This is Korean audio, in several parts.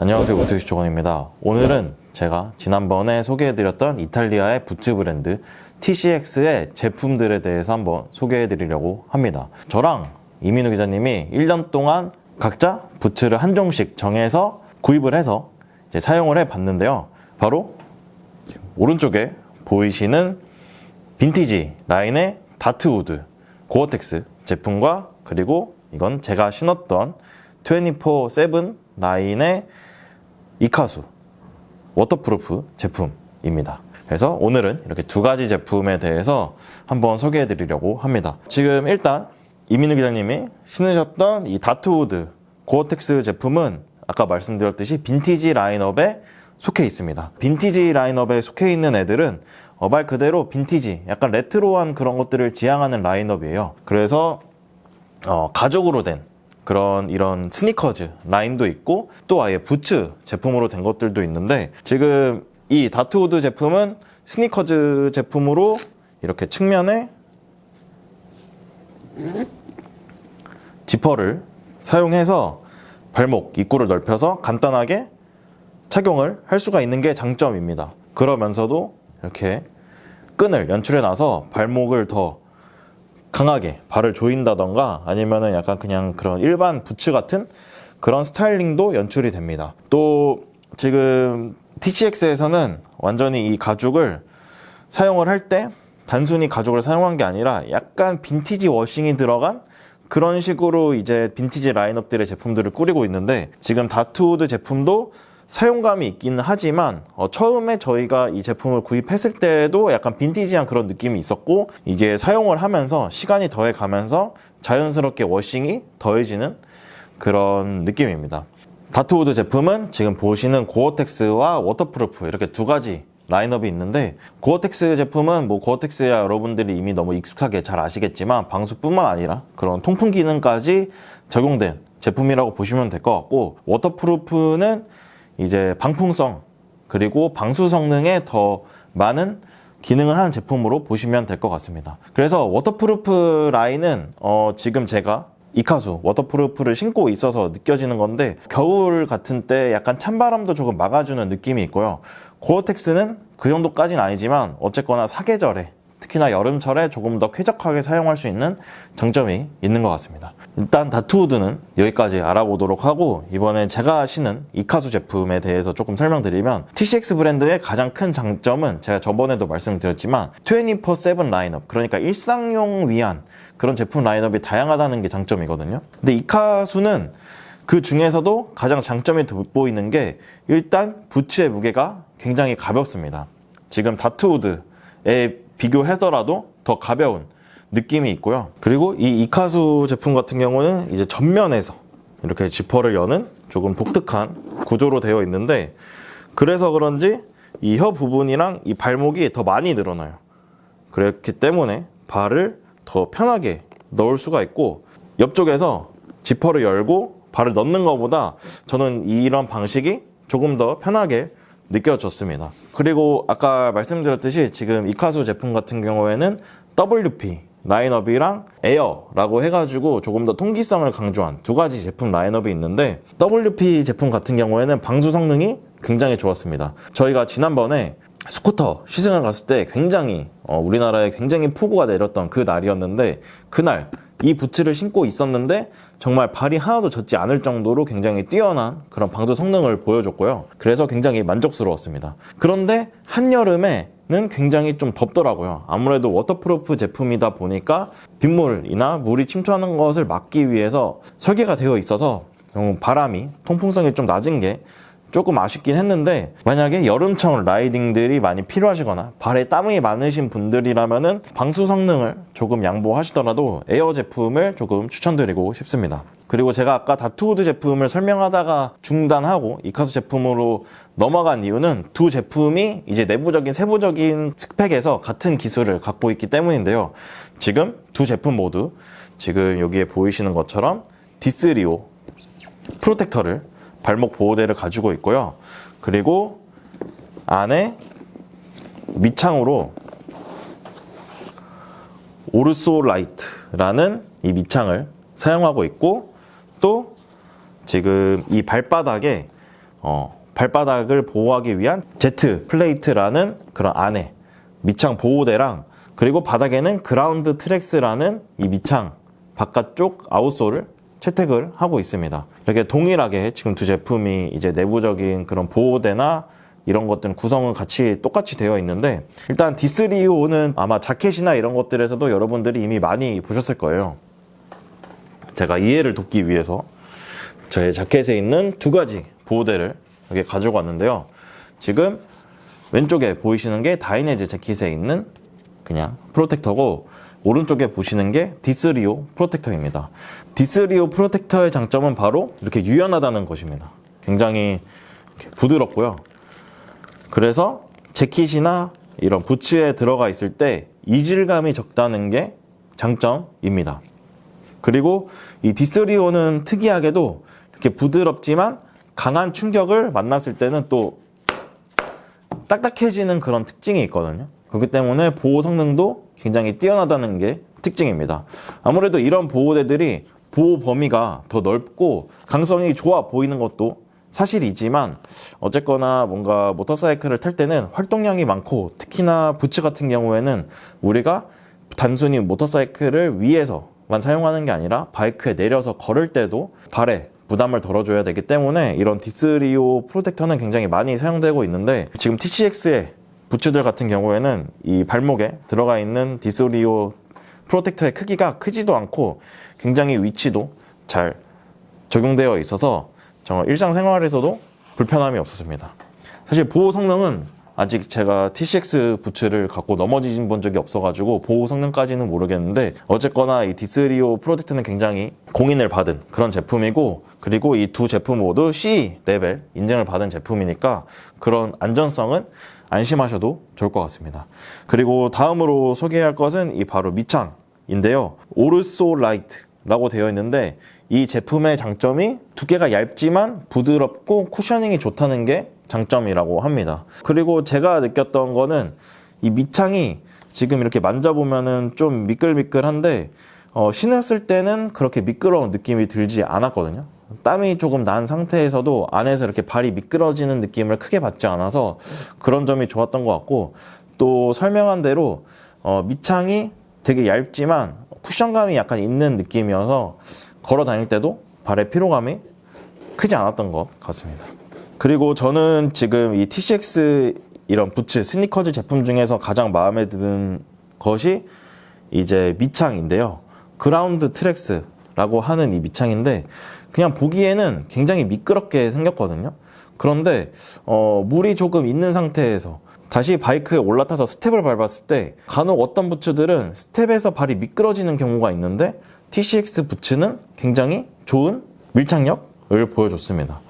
안녕하세요, 모태기시 조건입니다. 오늘은 제가 지난번에 소개해드렸던 이탈리아의 부츠 브랜드 TCX의 제품들에 대해서 한번 소개해드리려고 합니다. 저랑 이민우 기자님이 1년 동안 각자 부츠를 한 종씩 정해서 구입을 해서 이제 사용을 해봤는데요. 바로 오른쪽에 보이시는 빈티지 라인의 다트우드 고어텍스 제품과, 그리고 이건 제가 신었던 24/7 라인의 이카수 워터프루프 제품입니다. 그래서 오늘은 이렇게 두 가지 제품에 대해서 한번 소개해 드리려고 합니다. 지금 일단 이민우 기자님이 신으셨던 이 다트우드 고어텍스 제품은 아까 말씀드렸듯이 빈티지 라인업에 속해 있습니다. 빈티지 라인업에 속해 있는 애들은 말 그대로 빈티지, 약간 레트로한 그런 것들을 지향하는 라인업이에요. 그래서 가죽으로 된 그런 이런 스니커즈 라인도 있고, 또 아예 부츠 제품으로 된 것들도 있는데, 지금 이 다트우드 제품은 스니커즈 제품으로 이렇게 측면에 지퍼를 사용해서 발목 입구를 넓혀서 간단하게 착용을 할 수가 있는 게 장점입니다. 그러면서도 이렇게 끈을 연출해 놔서 발목을 더 강하게 발을 조인다던가, 아니면은 약간 그냥 그런 일반 부츠 같은 그런 스타일링도 연출이 됩니다. 또 지금 TCX에서는 완전히 이 가죽을 사용을 할 때 단순히 가죽을 사용한 게 아니라 약간 빈티지 워싱이 들어간 그런 식으로 이제 빈티지 라인업들의 제품들을 꾸리고 있는데, 지금 다트우드 제품도 사용감이 있기는 하지만 처음에 저희가 이 제품을 구입했을 때도 약간 빈티지한 그런 느낌이 있었고, 이게 사용을 하면서 시간이 더해가면서 자연스럽게 워싱이 더해지는 그런 느낌입니다. 다트우드 제품은 지금 보시는 고어텍스와 워터프루프 이렇게 두 가지 라인업이 있는데, 고어텍스 제품은 고어텍스야 여러분들이 이미 너무 익숙하게 잘 아시겠지만 방수뿐만 아니라 그런 통풍 기능까지 적용된 제품이라고 보시면 될 것 같고, 워터프루프는 이제 방풍성 그리고 방수 성능에 더 많은 기능을 하는 제품으로 보시면 될 것 같습니다. 그래서 워터프루프 라인은 지금 제가 이카수 워터프루프를 신고 있어서 느껴지는 건데, 겨울 같은 때 약간 찬바람도 조금 막아주는 느낌이 있고요. 고어텍스는 그 정도까지는 아니지만 어쨌거나 사계절에, 특히나 여름철에 조금 더 쾌적하게 사용할 수 있는 장점이 있는 것 같습니다. 일단 다트우드는 여기까지 알아보도록 하고, 이번에 제가 신은 이카수 제품에 대해서 조금 설명드리면, TCX 브랜드의 가장 큰 장점은 제가 저번에도 말씀드렸지만 24/7 라인업, 그러니까 일상용 위한 그런 제품 라인업이 다양하다는 게 장점이거든요. 근데 이카수는 그 중에서도 가장 장점이 돋보이는 게, 일단 부츠의 무게가 굉장히 가볍습니다. 지금 다트우드에 비교하더라도 더 가벼운 느낌이 있고요. 그리고 이 이카수 제품 같은 경우는 이제 전면에서 이렇게 지퍼를 여는 조금 독특한 구조로 되어 있는데, 그래서 그런지 이 혀 부분이랑 이 발목이 더 많이 늘어나요. 그렇기 때문에 발을 더 편하게 넣을 수가 있고, 옆쪽에서 지퍼를 열고 발을 넣는 것보다 저는 이런 방식이 조금 더 편하게 느껴졌습니다. 그리고 아까 말씀드렸듯이 지금 이카수 제품 같은 경우에는 WP 라인업이랑 에어라고 해가지고 조금 더 통기성을 강조한 두 가지 제품 라인업이 있는데, WP 제품 같은 경우에는 방수 성능이 굉장히 좋았습니다. 저희가 지난번에 스쿠터 시승을 갔을 때 굉장히 우리나라에 굉장히 폭우가 내렸던 그 날이었는데, 그날 이 부츠를 신고 있었는데 정말 발이 하나도 젖지 않을 정도로 굉장히 뛰어난 그런 방수 성능을 보여줬고요. 그래서 굉장히 만족스러웠습니다. 그런데 한여름에는 굉장히 좀 덥더라고요. 아무래도 워터프루프 제품이다 보니까 빗물이나 물이 침투하는 것을 막기 위해서 설계가 되어 있어서 바람이, 통풍성이 좀 낮은 게 조금 아쉽긴 했는데, 만약에 여름철 라이딩들이 많이 필요하시거나 발에 땀이 많으신 분들이라면은 방수 성능을 조금 양보하시더라도 에어 제품을 조금 추천드리고 싶습니다. 그리고 제가 아까 다트우드 제품을 설명하다가 중단하고 이카수 제품으로 넘어간 이유는 두 제품이 이제 내부적인 세부적인 스펙에서 같은 기술을 갖고 있기 때문인데요. 지금 두 제품 모두 지금 여기에 보이시는 것처럼 디스리오 프로텍터를, 발목 보호대를 가지고 있고요. 그리고 안에 밑창으로 오르소라이트라는 이 밑창을 사용하고 있고, 또 지금 이 발바닥에 발바닥을 보호하기 위한 제트 플레이트라는 그런 안에 밑창 보호대랑, 그리고 바닥에는 그라운드 트랙스라는 이 밑창 바깥쪽 아웃솔을 채택을 하고 있습니다. 이렇게 동일하게 지금 두 제품이 이제 내부적인 그런 보호대나 이런 것들 구성은 같이 똑같이 되어 있는데, 일단 D3호는 아마 자켓이나 이런 것들에서도 여러분들이 이미 많이 보셨을 거예요. 제가 이해를 돕기 위해서 저의 자켓에 있는 두 가지 보호대를 이렇게 가지고 왔는데요. 지금 왼쪽에 보이시는 게 다이내즈 재킷에 있는 그냥 프로텍터고, 오른쪽에 보시는 게 D3호 프로텍터입니다. D3호 프로텍터의 장점은 바로 이렇게 유연하다는 것입니다. 굉장히 부드럽고요. 그래서 재킷이나 이런 부츠에 들어가 있을 때 이질감이 적다는 게 장점입니다. 그리고 이 D3호는 특이하게도 이렇게 부드럽지만 강한 충격을 만났을 때는 또 딱딱해지는 그런 특징이 있거든요. 그렇기 때문에 보호 성능도 굉장히 뛰어나다는 게 특징입니다. 아무래도 이런 보호대들이 보호 범위가 더 넓고 강성이 좋아 보이는 것도 사실이지만, 어쨌거나 뭔가 모터사이클을 탈 때는 활동량이 많고, 특히나 부츠 같은 경우에는 우리가 단순히 모터사이클을 위에서만 사용하는 게 아니라 바이크에 내려서 걸을 때도 발에 부담을 덜어줘야 되기 때문에 이런 D3호 프로텍터는 굉장히 많이 사용되고 있는데, 지금 TCX의 부츠들 같은 경우에는 이 발목에 들어가 있는 D3호 프로텍터의 크기가 크지도 않고 굉장히 위치도 잘 적용되어 있어서 정말 일상생활에서도 불편함이 없었습니다. 사실 보호 성능은 아직 제가 TCX 부츠를 갖고 넘어진 본 적이 없어가지고 보호 성능까지는 모르겠는데, 어쨌거나 이 D3호 프로텍터는 굉장히 공인을 받은 그런 제품이고, 그리고 이 두 제품 모두 C 레벨 인증을 받은 제품이니까 그런 안전성은 안심하셔도 좋을 것 같습니다. 그리고 다음으로 소개할 것은 이 바로 밑창인데요. 오르소 라이트라고 되어 있는데, 이 제품의 장점이 두께가 얇지만 부드럽고 쿠셔닝이 좋다는 게 장점이라고 합니다. 그리고 제가 느꼈던 거는 이 밑창이 지금 이렇게 만져보면은 좀 미끌미끌한데, 신었을 때는 그렇게 미끄러운 느낌이 들지 않았거든요. 땀이 조금 난 상태에서도 안에서 이렇게 발이 미끄러지는 느낌을 크게 받지 않아서 그런 점이 좋았던 것 같고, 또 설명한 대로 밑창이 되게 얇지만 쿠션감이 약간 있는 느낌이어서 걸어 다닐 때도 발의 피로감이 크지 않았던 것 같습니다. 그리고 저는 지금 이 TCX 이런 부츠, 스니커즈 제품 중에서 가장 마음에 드는 것이 이제 밑창인데요. 그라운드 트랙스라고 하는 이 밑창인데, 그냥 보기에는 굉장히 미끄럽게 생겼거든요. 그런데 물이 조금 있는 상태에서 다시 바이크에 올라타서 스텝을 밟았을 때 간혹 어떤 부츠들은 스텝에서 발이 미끄러지는 경우가 있는데, TCX 부츠는 굉장히 좋은 밀착력을 보여줬습니다.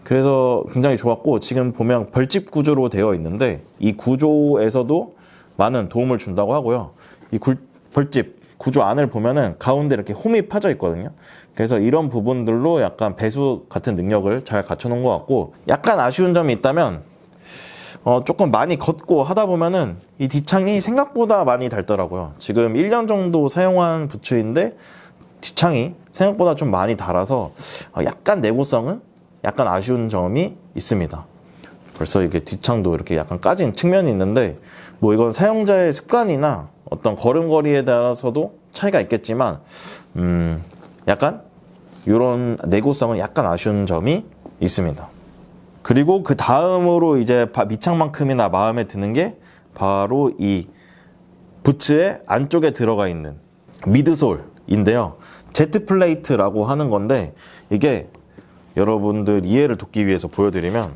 그래서 굉장히 좋았고, 지금 보면 벌집 구조로 되어 있는데 이 구조에서도 많은 도움을 준다고 하고요. 이 벌집 구조 안을 보면은 가운데 이렇게 홈이 파져 있거든요. 그래서 이런 부분들로 약간 배수 같은 능력을 잘 갖춰놓은 것 같고, 약간 아쉬운 점이 있다면 조금 많이 걷고 하다 보면은 이 뒷창이 생각보다 많이 닳더라고요. 지금 1년 정도 사용한 부츠인데 뒷창이 생각보다 좀 많이 닳아서 약간 내구성은 약간 아쉬운 점이 있습니다. 벌써 이게 뒷창도 이렇게 약간 까진 측면이 있는데, 뭐 이건 사용자의 습관이나 어떤 걸음걸이에 따라서도 차이가 있겠지만 약간 이런 내구성은 약간 아쉬운 점이 있습니다. 그리고 그 다음으로 이제 밑창만큼이나 마음에 드는 게 바로 이 부츠의 안쪽에 들어가 있는 미드솔인데요. 제트 플레이트라고 하는 건데, 이게 여러분들 이해를 돕기 위해서 보여드리면,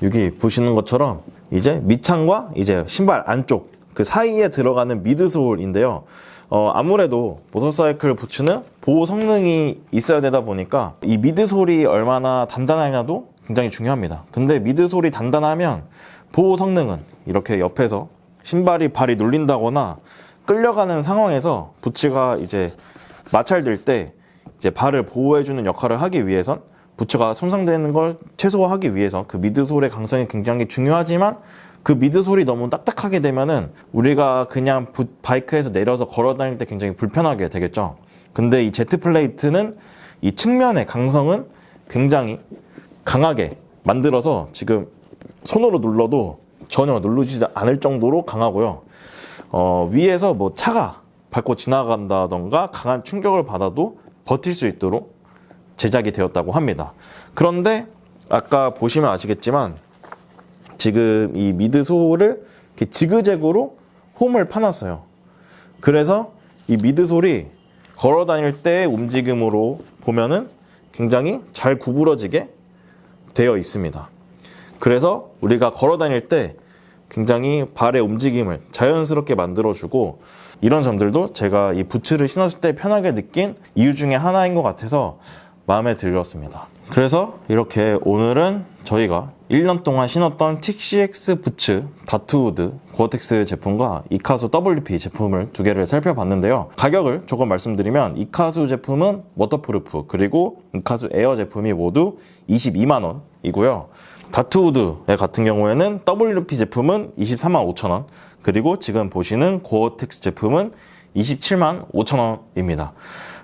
여기 보시는 것처럼 이제 밑창과 이제 신발 안쪽 그 사이에 들어가는 미드솔인데요. 아무래도 모터사이클 부츠는 보호 성능이 있어야 되다 보니까 이 미드솔이 얼마나 단단하냐도 굉장히 중요합니다. 근데 미드솔이 단단하면 보호 성능은 이렇게 옆에서 신발이 발이 눌린다거나 끌려가는 상황에서 부츠가 이제 마찰될 때 이제 발을 보호해주는 역할을 하기 위해선, 부츠가 손상되는 걸 최소화하기 위해서 그 미드솔의 강성이 굉장히 중요하지만, 그 미드솔이 너무 딱딱하게 되면은 우리가 그냥 바이크에서 내려서 걸어 다닐 때 굉장히 불편하게 되겠죠. 근데 이 제트 플레이트는 이 측면의 강성은 굉장히 강하게 만들어서 지금 손으로 눌러도 전혀 누르지 않을 정도로 강하고요. 위에서 뭐 차가 밟고 지나간다던가 강한 충격을 받아도 버틸 수 있도록 제작이 되었다고 합니다. 그런데 아까 보시면 아시겠지만 지금 이 미드솔을 이렇게 지그재그로 홈을 파놨어요. 그래서 이 미드솔이 걸어 다닐 때의 움직임으로 보면은 굉장히 잘 구부러지게 되어 있습니다. 그래서 우리가 걸어 다닐 때 굉장히 발의 움직임을 자연스럽게 만들어주고, 이런 점들도 제가 이 부츠를 신었을 때 편하게 느낀 이유 중에 하나인 것 같아서 마음에 들었습니다. 그래서 이렇게 오늘은 저희가 1년 동안 신었던 TCX 부츠 다트우드 고어텍스 제품과 이카수 WP 제품을 두 개를 살펴봤는데요. 가격을 조금 말씀드리면 이카수 제품은 워터프루프, 그리고 이카수 에어 제품이 모두 22만 원이고요. 다트우드 같은 경우에는 WP 제품은 24만 5천 원, 그리고 지금 보시는 고어텍스 제품은 27만 5천 원입니다.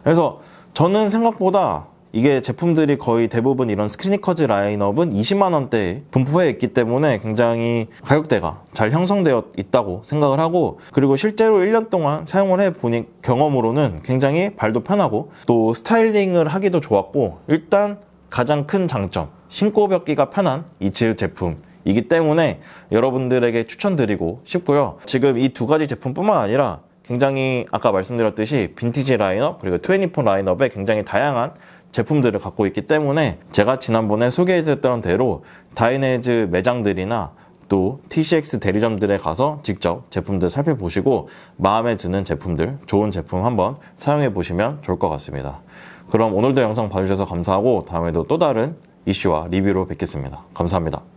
그래서 저는 생각보다 이게 제품들이 거의 대부분 이런 스니커즈 라인업은 20만 원대에 분포해 있기 때문에 굉장히 가격대가 잘 형성되어 있다고 생각을 하고, 그리고 실제로 1년 동안 사용을 해보니 경험으로는 굉장히 발도 편하고 또 스타일링을 하기도 좋았고, 일단 가장 큰 장점, 신고 벗기가 편한 이 제품이기 때문에 여러분들에게 추천드리고 싶고요. 지금 이 두 가지 제품뿐만 아니라 굉장히 아까 말씀드렸듯이 빈티지 라인업 그리고 24 라인업에 굉장히 다양한 제품들을 갖고 있기 때문에 제가 지난번에 소개해드렸던 대로 다이내즈 매장들이나 또 TCX 대리점들에 가서 직접 제품들 살펴보시고 마음에 드는 제품들, 좋은 제품 한번 사용해 보시면 좋을 것 같습니다. 그럼 오늘도 영상 봐주셔서 감사하고 다음에도 또 다른 이슈와 리뷰로 뵙겠습니다. 감사합니다.